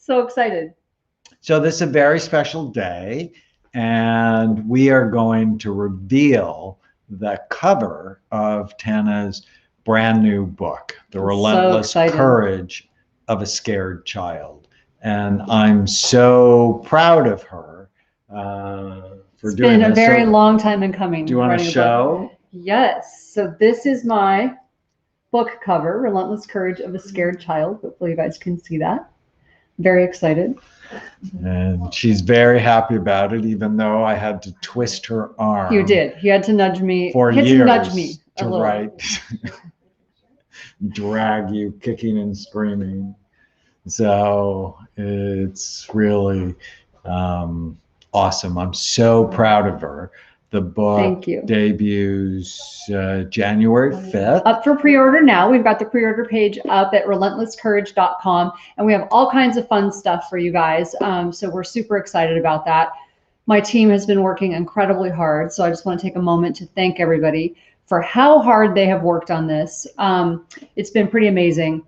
So excited. So this is a very special day, and we are going to reveal the cover of Tana's brand new book, The Relentless Courage of a Scared Child. And I'm so proud of her for doing this. It's been a very long time in coming. Do you want to show? Yes. So this is my book cover, Relentless Courage of a Scared Child. Hopefully you guys can see that. Very excited. And she's very happy about it, even though I had to twist her arm. You did. You had to nudge me. For years to nudge me to write, drag you kicking and screaming. So it's really awesome. I'm so proud of her. The book debuts January 5th. Up for pre-order now. We've got the pre-order page up at relentlesscourage.com, and we have all kinds of fun stuff for you guys. So we're super excited about that. My team has been working incredibly hard, so I just want to take a moment to thank everybody for how hard they have worked on this. It's been pretty amazing.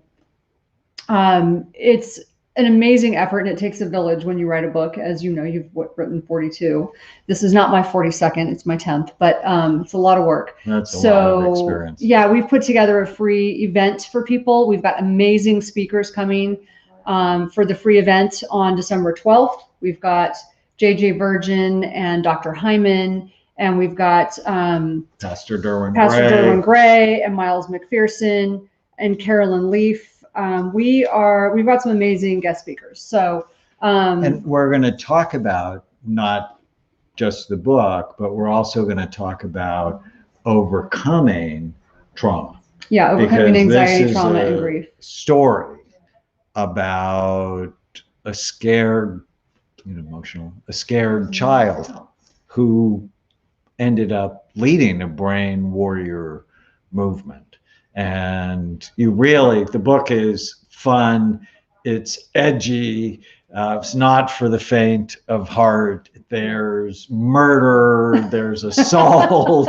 It's an amazing effort, and it takes a village when you write a book. As you know, you've written 42. This is not my 42nd, it's my 10th, but it's a lot of work. That's a lot of experience. Yeah, we've put together a free event for people. We've got amazing speakers coming for the free event on December 12th. We've got JJ Virgin and Dr. Hyman, and we've got Pastor Derwin Gray and Miles McPherson and Carolyn Leaf. We've got some amazing guest speakers. So, and we're going to talk about not just the book, but we're also going to talk about overcoming trauma. Yeah, overcoming anxiety, trauma, and grief. Story about a scared, a scared child who ended up leading a brain warrior movement. And the book is fun, it's edgy, it's not for the faint of heart. There's murder, there's assault,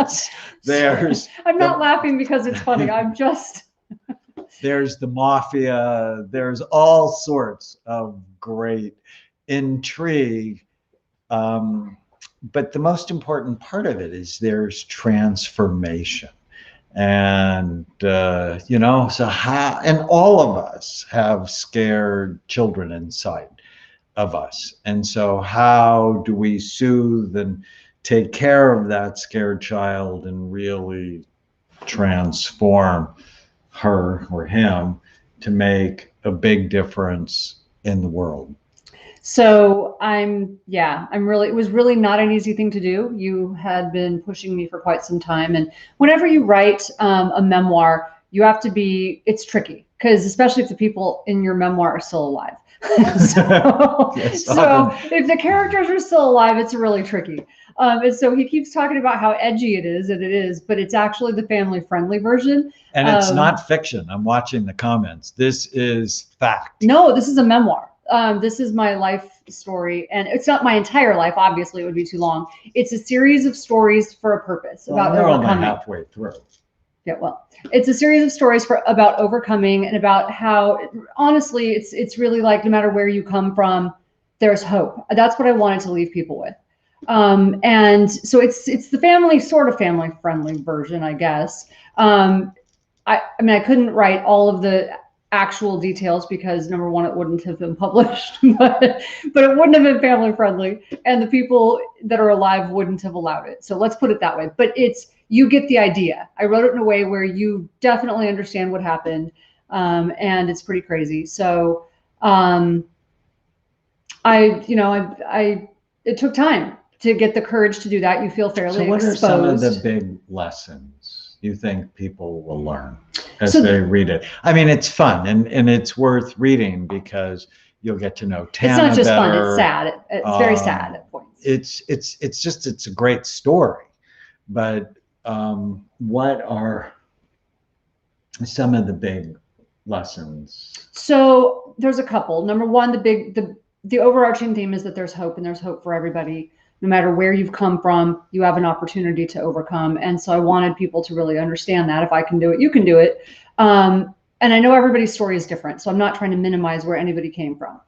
I'm not laughing because it's funny, I'm just... There's the mafia, there's all sorts of great intrigue. But the most important part of it is there's transformation. And so and all of us have scared children inside of us, and so how do we soothe and take care of that scared child and really transform her or him to make a big difference in the world? So it was really not an easy thing to do. You had been pushing me for quite some time. And whenever you write a memoir, you have to it's tricky, because especially if the people in your memoir are still alive. So if the characters are still alive, it's really tricky. And so he keeps talking about how edgy it is, but it's actually the family-friendly version. And it's not fiction. I'm watching the comments. This is fact. No, this is a memoir. This is my life story, and it's not my entire life. Obviously, it would be too long. It's a series of stories for a purpose about overcoming. We're only halfway through. Yeah, well, it's a series of stories about overcoming, and about how, honestly, it's really like no matter where you come from, there's hope. That's what I wanted to leave people with. And so it's the family-friendly version, I guess. I mean, I couldn't write all of the actual details because, number one, it wouldn't have been published, but it wouldn't have been family friendly, and the people that are alive wouldn't have allowed it. So let's put it that way. But you get the idea. I wrote it in a way where you definitely understand what happened, and it's pretty crazy. So it took time to get the courage to do that. You feel fairly exposed. So what are some of the big lessons you think people will learn as they read it? I mean, it's fun and it's worth reading because you'll get to know Tana better. It's not just fun, it's sad. It's very sad at points. It's a great story. But what are some of the big lessons? So there's a couple. Number one, the overarching theme is that there's hope, and there's hope for everybody. No matter where you've come from, you have an opportunity to overcome. And so I wanted people to really understand that if I can do it, you can do it. And I know everybody's story is different, so I'm not trying to minimize where anybody came from.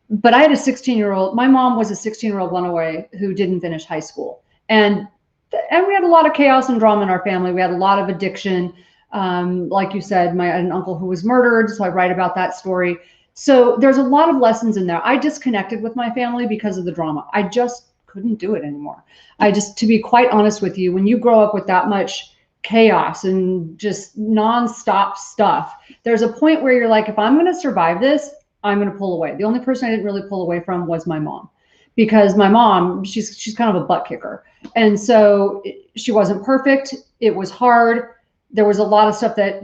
But I had a 16-year-old, my mom was a 16-year-old runaway who didn't finish high school. And we had a lot of chaos and drama in our family. We had a lot of addiction. Like you said, I had an uncle who was murdered, so I write about that story. So there's a lot of lessons in there. I disconnected with my family because of the drama. I just couldn't do it anymore. To be quite honest with you, when you grow up with that much chaos and just nonstop stuff, there's a point where you're like, if I'm going to survive this, I'm going to pull away. The only person I didn't really pull away from was my mom, because my mom, she's kind of a butt kicker. And so she wasn't perfect. It was hard. There was a lot of stuff that,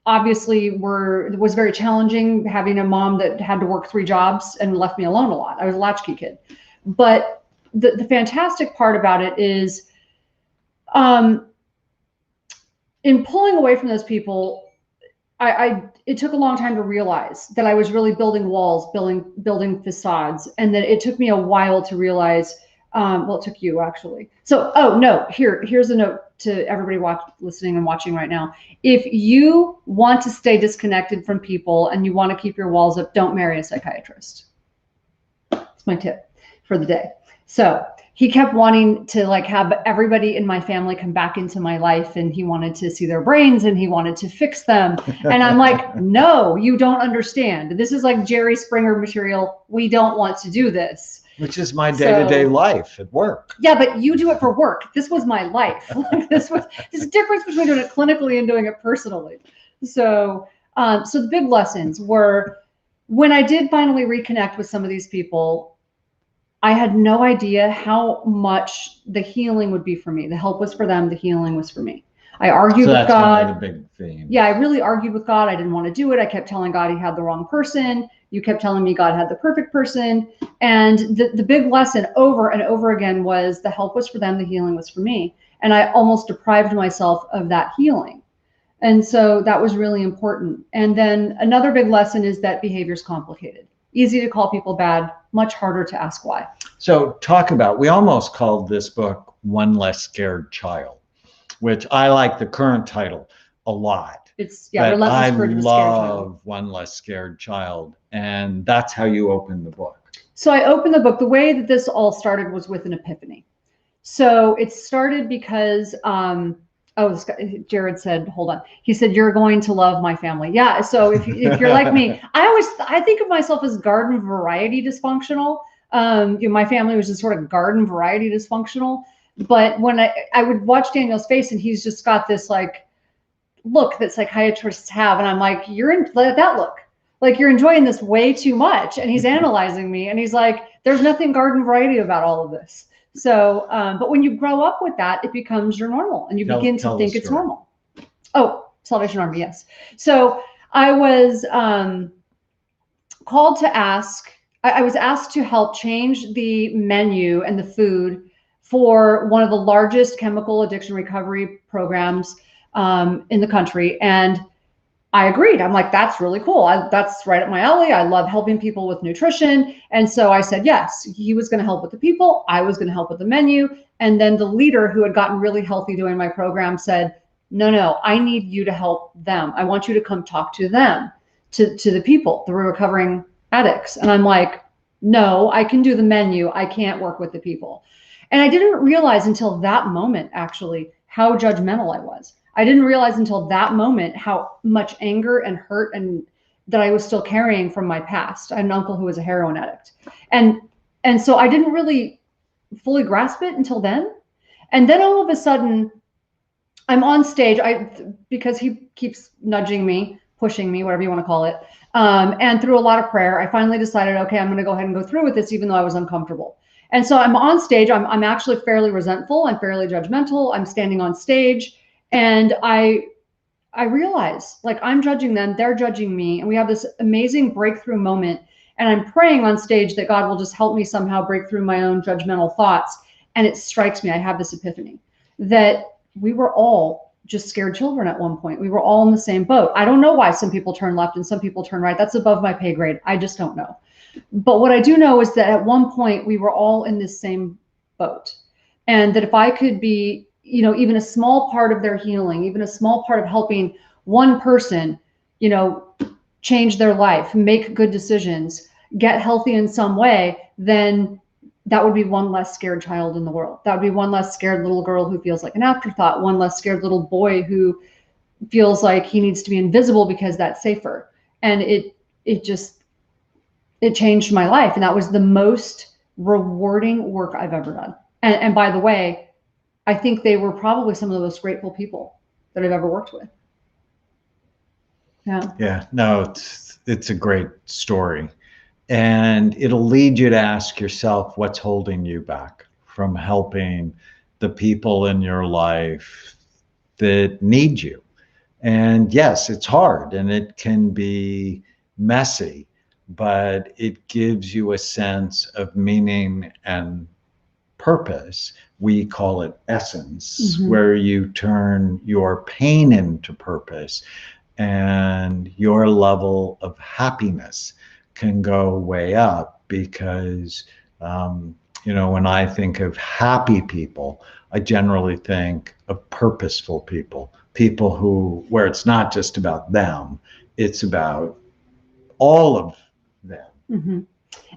obviously was very challenging, having a mom that had to work 3 jobs and left me alone a lot. I was a latchkey kid. But the fantastic part about it is, in pulling away from those people, it took a long time to realize that I was really building walls, building facades, and that it took me a while to realize. Well, it took you actually. So, oh no, here's a note to everybody listening and watching right now. If you want to stay disconnected from people and you want to keep your walls up, don't marry a psychiatrist. That's my tip for the day. So he kept wanting to have everybody in my family come back into my life, and he wanted to see their brains and he wanted to fix them. And I'm like, no, you don't understand. This is like Jerry Springer material. We don't want to do this. Which is my day-to-day life at work. Yeah, but you do it for work. This was my life. There's a difference between doing it clinically and doing it personally. So, so the big lessons were, when I did finally reconnect with some of these people, I had no idea how much the healing would be for me. The help was for them. The healing was for me. I argued with God. That's a big theme. Yeah, I really argued with God. I didn't want to do it. I kept telling God he had the wrong person. You kept telling me God had the perfect person. And the big lesson over and over again was the help was for them. The healing was for me. And I almost deprived myself of that healing. And so that was really important. And then another big lesson is that behavior is complicated. Easy to call people bad, much harder to ask why. So we almost called this book One Less Scared Child, which I like the current title a lot. It's, yeah, Relentless. I love One Less Scared Child. And that's how you open the book. So I opened the book. The way that this all started was with an epiphany. So it started because, Jared said, hold on. He said, you're going to love my family. Yeah. So if you're like me, I think of myself as garden variety dysfunctional. My family was just sort of garden variety dysfunctional. But when I would watch Daniel's face, and he's just got this look that psychiatrists have. And I'm like, you're in that look. Like, you're enjoying this way too much. And he's analyzing me, and he's like, there's nothing garden variety about all of this. So, but when you grow up with that, it becomes your normal, and you begin to think it's normal. Oh, Salvation Army, yes. So I was called to I was asked to help change the menu and the food for one of the largest chemical addiction recovery programs in the country. And I agreed. I'm like, that's really cool. That's right up my alley. I love helping people with nutrition. And so I said, yes. He was going to help with the people. I was going to help with the menu. And then the leader, who had gotten really healthy doing my program, said, no, I need you to help them. I want you to come talk to them, to the people, the recovering addicts. And I'm like, no, I can do the menu. I can't work with the people. And I didn't realize until that moment, actually, how judgmental I was. I didn't realize until that moment how much anger and hurt and that I was still carrying from my past. I had an uncle who was a heroin addict. And so I didn't really fully grasp it until then. And then all of a sudden, I'm on stage, because he keeps nudging me, pushing me, whatever you want to call it. And through a lot of prayer, I finally decided, okay, I'm going to go ahead and go through with this, even though I was uncomfortable. And so I'm on stage. I'm actually fairly resentful. I'm fairly judgmental. I'm standing on stage. And I realize, I'm judging them, they're judging me. And we have this amazing breakthrough moment. And I'm praying on stage that God will just help me somehow break through my own judgmental thoughts. And it strikes me, I have this epiphany, that we were all just scared children at one point. We were all in the same boat. I don't know why some people turn left and some people turn right. That's above my pay grade. I just don't know. But what I do know is that at one point we were all in this same boat. And that if I could be, even a small part of their healing, even a small part of helping one person, change their life, make good decisions, get healthy in some way, then that would be one less scared child in the world. That would be one less scared little girl who feels like an afterthought, one less scared little boy who feels like he needs to be invisible because that's safer. And it changed my life. And that was the most rewarding work I've ever done. And by the way, I think they were probably some of the most grateful people that I've ever worked with. Yeah. Yeah. No, it's a great story. And it'll lead you to ask yourself what's holding you back from helping the people in your life that need you. And yes, it's hard and it can be messy, but it gives you a sense of meaning and purpose. We call it essence, where you turn your pain into purpose, and your level of happiness can go way up because, when I think of happy people, I generally think of purposeful people, people where it's not just about them, it's about all of them. Mm-hmm.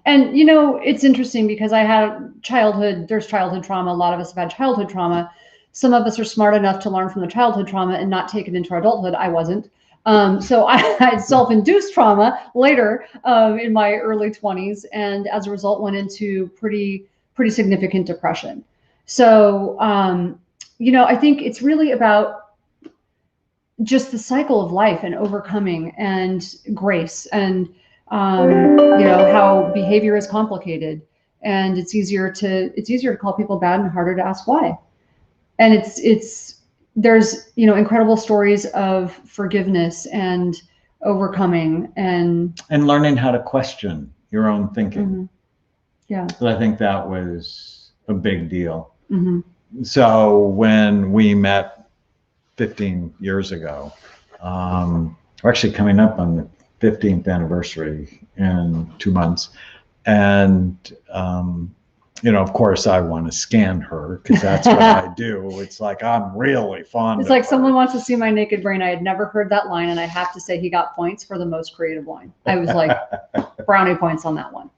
And, it's interesting because there's childhood trauma. A lot of us have had childhood trauma. Some of us are smart enough to learn from the childhood trauma and not take it into our adulthood. I wasn't. So I had self-induced trauma later in my early 20s, and as a result went into pretty significant depression. So, I think it's really about just the cycle of life and overcoming and grace and, how behavior is complicated, and it's easier to call people bad and harder to ask why. And there's incredible stories of forgiveness and overcoming and learning how to question your own thinking. Yeah. So I think that was a big deal. So when we met 15 years ago, we're actually coming up on the 15th anniversary in 2 months, and of course I want to scan her because that's what I do. It's like I'm really fond it's of like her. Someone wants to see my naked brain. I had never heard that line, and I have to say he got points for the most creative line. I was like brownie points on that one.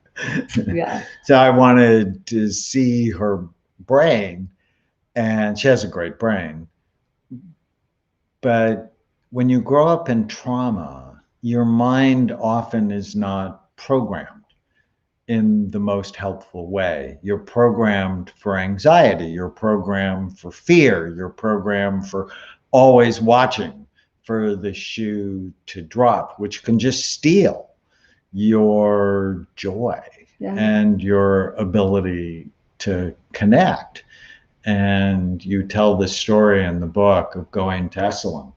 Yeah. So I wanted to see her brain, and she has a great brain. But when you grow up in trauma, your mind often is not programmed in the most helpful way. You're programmed for anxiety, you're programmed for fear, you're programmed for always watching for the shoe to drop, which can just steal your joy and your ability to connect. And you tell this story in the book of going to Esalen.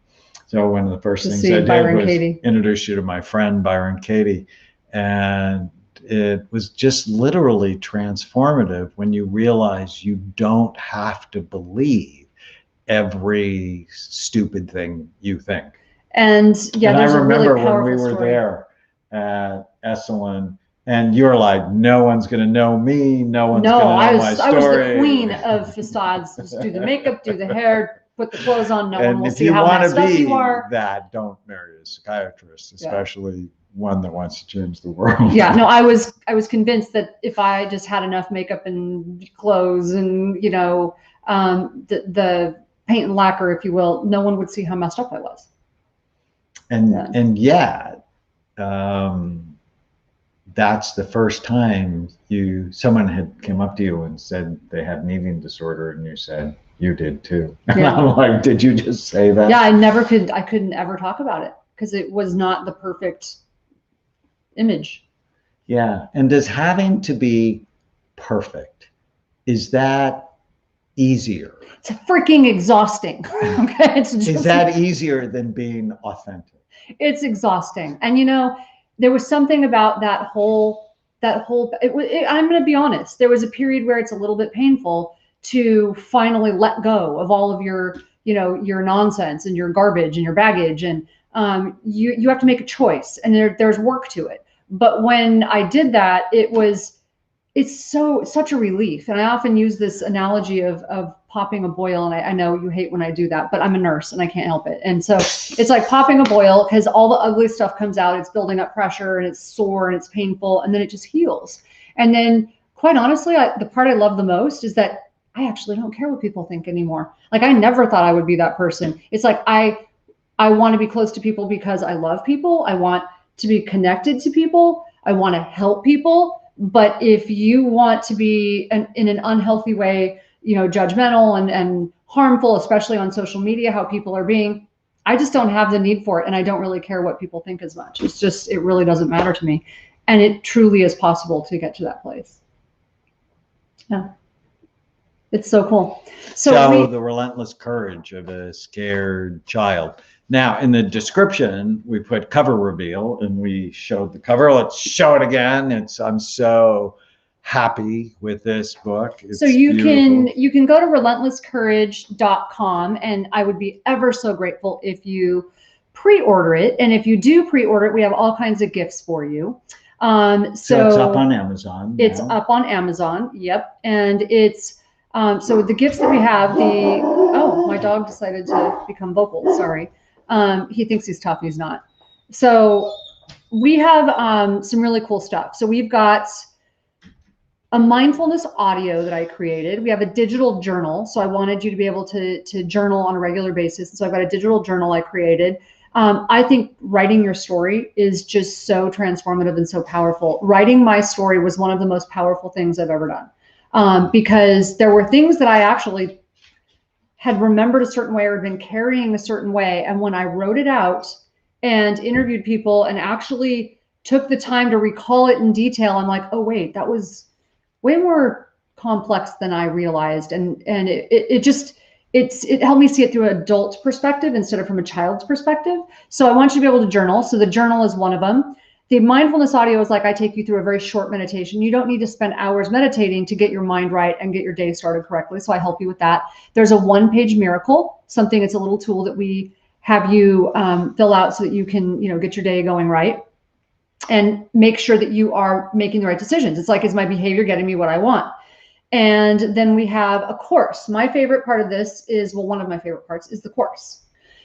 So one of the first things I did was introduce you to my friend Byron Katie, and it was just literally transformative when you realize you don't have to believe every stupid thing you think. And I remember when we were there at Esalen, and you're like, no one's going to know me. No one's going to know my story. I was the queen of facades. Just do the makeup, do the hair, put the clothes on. No one will see how messed up you are. That, don't marry a psychiatrist, especially one that wants to change the world. Yeah, no, I was convinced that if I just had enough makeup and clothes and, the paint and lacquer, if you will, no one would see how messed up I was. And yet, that's the first time someone had came up to you and said they had an eating disorder, and you said you did too. And I'm like, did you just say that? Yeah, I couldn't ever talk about it because it was not the perfect image. Yeah. And does having to be perfect, is that easier? It's freaking exhausting. Okay. Is that easier than being authentic? It's exhausting. And there was something about that whole, I'm going to be honest. There was a period where it's a little bit painful to finally let go of all of your nonsense and your garbage and your baggage. And you have to make a choice, and there's work to it. But when I did that, it's such a relief. And I often use this analogy of popping a boil. And I know you hate when I do that, but I'm a nurse and I can't help it. And so it's like popping a boil because all the ugly stuff comes out. It's building up pressure and it's sore and it's painful. And then it just heals. And then quite honestly, the part I love the most is that I actually don't care what people think anymore. Like I never thought I would be that person. It's like I want to be close to people because I love people. I want to be connected to people. I want to help people. But if you want to be in an unhealthy way, judgmental and harmful, especially on social media, how people are being, I just don't have the need for it. And I don't really care what people think as much. It really doesn't matter to me. And it truly is possible to get to that place. Yeah. It's so cool. So the relentless courage of a scared child. Now, in the description, we put cover reveal, and we showed the cover. Let's show it again. I'm so happy with this book. It's so you beautiful. can go to relentlesscourage.com, and I would be ever so grateful if you pre-order it. And if you do pre-order it, we have all kinds of gifts for you. So it's up on Amazon. It's up on Amazon. Yep, and it's. So the gifts that we have, my dog decided to become vocal. Sorry. He thinks he's tough. He's not. So we have some really cool stuff. So we've got a mindfulness audio that I created. We have a digital journal. So I wanted you to be able to journal on a regular basis. So I've got a digital journal I created. I think writing your story is just so transformative and so powerful. Writing my story was one of the most powerful things I've ever done. Because there were things that I actually had remembered a certain way or had been carrying a certain way. And when I wrote it out and interviewed people and actually took the time to recall it in detail, I'm like, oh, wait, that was way more complex than I realized. And it helped me see it through an adult perspective instead of from a child's perspective. So I want you to be able to journal. So the journal is one of them. The mindfulness audio is like I take you through a very short meditation. You don't need to spend hours meditating to get your mind right and get your day started correctly. So I help you with that. There's a one-page miracle, something. It's a little tool that we have you fill out so that you can, get your day going right and make sure that you are making the right decisions. It's like, is my behavior getting me what I want? And then we have a course. My favorite part of this is, one of my favorite parts is the course.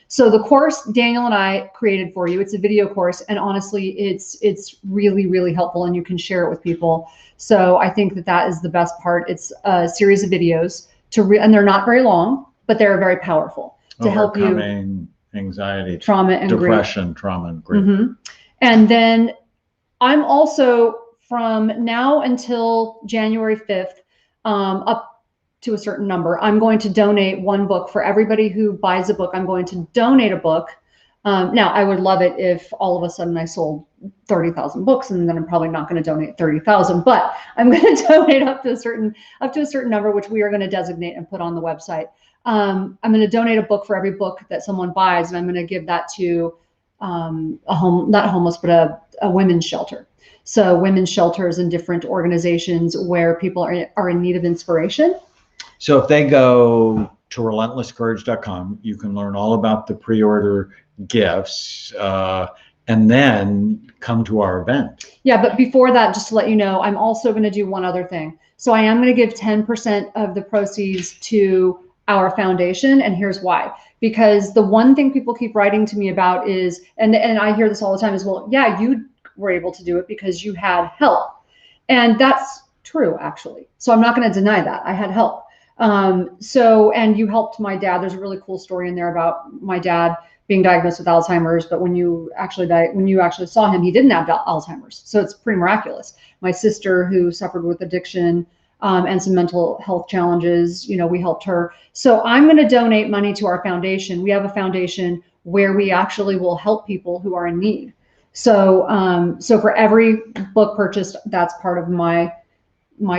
So the course Daniel and I created for you, it's a video course, and honestly, it's really, really helpful, and you can share it with people. So I think that is the best part. It's a series of videos and they're not very long, but they're very powerful to help you. Overcoming anxiety, trauma, and depression, grief. Trauma, and grief. Mm-hmm. And then I'm also, from now until January 5th, up to a certain number, I'm going to donate one book for everybody who buys a book. I'm going to donate a book. Now, I would love it if all of a sudden I sold 30,000 books, and then I'm probably not going to donate 30,000, but I'm going to donate up to a certain number, which we are going to designate and put on the website. I'm going to donate a book for every book that someone buys, and I'm going to give that to not homeless, but a women's shelter. So women's shelters and different organizations where people are in need of inspiration. So if they go to relentlesscourage.com, you can learn all about the pre-order gifts and then come to our event. Yeah, but before that, just to let you know, I'm also going to do one other thing. So I am going to give 10% of the proceeds to our foundation, and here's why. Because the one thing people keep writing to me about is, and I hear this all the time, is, well, yeah, you were able to do it because you had help. And that's true, actually. So I'm not going to deny that. I had help. And you helped my dad. There's a really cool story in there about my dad being diagnosed with Alzheimer's, but when you actually saw him, he didn't have Alzheimer's. So it's pretty miraculous. My sister, who suffered with addiction and some mental health challenges, we helped her. So I'm going to donate money to our foundation. We have a foundation where we actually will help people who are in need. So for every book purchased, that's part of my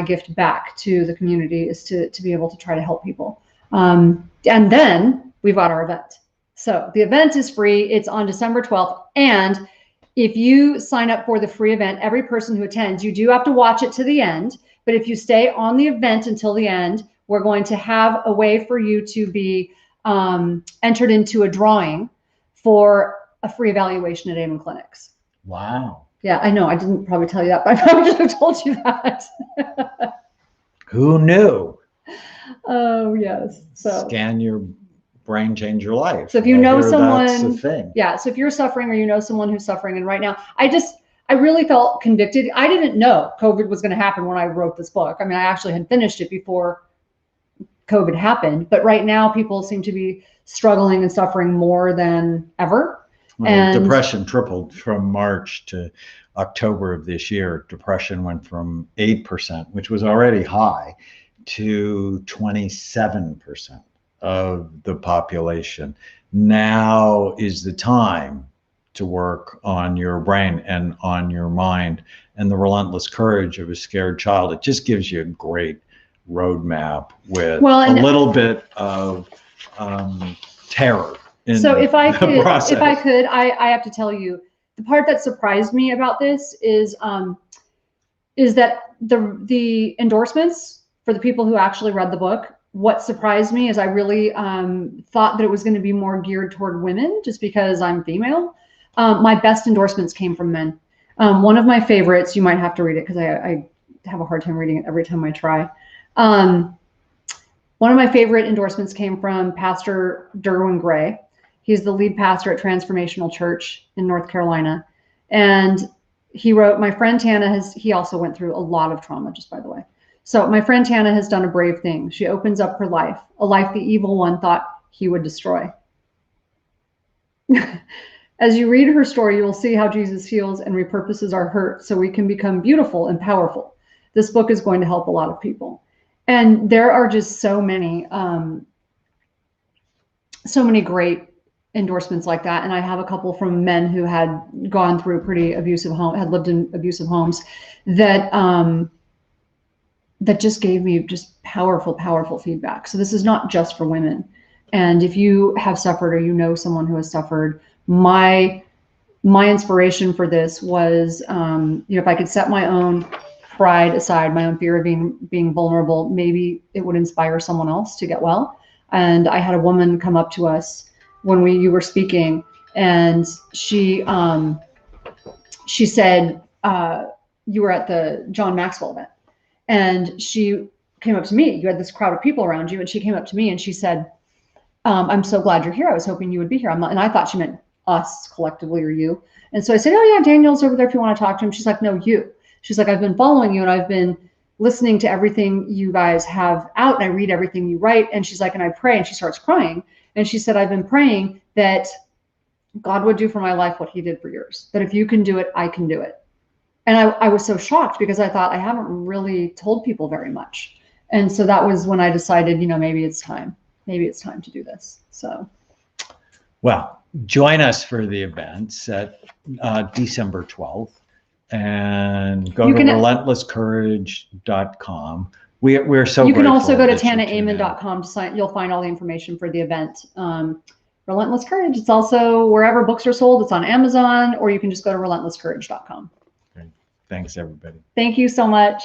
gift back to the community, is to be able to try to help people. And then we've got our event. So the event is free. It's on December 12th. And if you sign up for the free event, every person who attends, you do have to watch it to the end. But if you stay on the event until the end, we're going to have a way for you to be entered into a drawing for a free evaluation at Amen Clinics. Wow. Yeah, I know. I didn't probably tell you that, but I probably should have told you that. Who knew? Oh, yes. So scan your brain, change your life. So if you know That's the someone, thing. yeah. So if you're suffering or you know someone who's suffering, and right now, I really felt convicted. I didn't know COVID was going to happen when I wrote this book. I mean, I actually had finished it before COVID happened, but right now people seem to be struggling and suffering more than ever. Well, And depression tripled from March to October of this year. Depression went from 8%, which was already high, to 27% of the population. Now is the time to work on your brain and on your mind. And the relentless courage of a scared child, it just gives you a great roadmap with a little bit of terror. So if I could, I have to tell you, the part that surprised me about this is that the endorsements for the people who actually read the book. What surprised me is I really thought that it was going to be more geared toward women, just because I'm female. My best endorsements came from men. One of my favorites, you might have to read it because I have a hard time reading it every time I try. One of my favorite endorsements came from Pastor Derwin Gray. He's the lead pastor at Transformational Church in North Carolina. And he wrote, my friend Tana he also went through a lot of trauma, just by the way. So my friend Tana has done a brave thing. She opens up her life, a life the evil one thought he would destroy. As you read her story, you will see how Jesus heals and repurposes our hurt so we can become beautiful and powerful. This book is going to help a lot of people. And there are just so many great endorsements like that. And I have a couple from men who had gone through pretty abusive had lived in abusive homes that that just gave me just powerful feedback. So this is not just for women. And if you have suffered or you know someone who has suffered, my inspiration for this was, if I could set my own pride aside, my own fear of being vulnerable, maybe it would inspire someone else to get well. And I had a woman come up to us when you were speaking, and she said, you were at the John Maxwell event, and she came up to me. You had this crowd of people around you, and she came up to me and she said, I'm so glad you're here. I was hoping you would be here. And I thought she meant us collectively or you. And so I said, oh yeah, Daniel's over there if you want to talk to him. She's like, no, you. She's like, I've been following you and I've been listening to everything you guys have out, and I read everything you write. And she's like, and I pray. And she starts crying. And she said, I've been praying that God would do for my life what he did for yours. That if you can do it, I can do it. And I was so shocked because I thought I haven't really told people very much. And so that was when I decided, maybe it's time. Maybe it's time to do this. So. Well, join us for the events at December 12th and go to relentlesscourage.com. We're so You can grateful also go to that you tune in. tanaamen.com to sign. You'll find all the information for the event. Relentless Courage. It's also wherever books are sold. It's on Amazon, or you can just go to relentlesscourage.com. Great. Thanks, everybody. Thank you so much.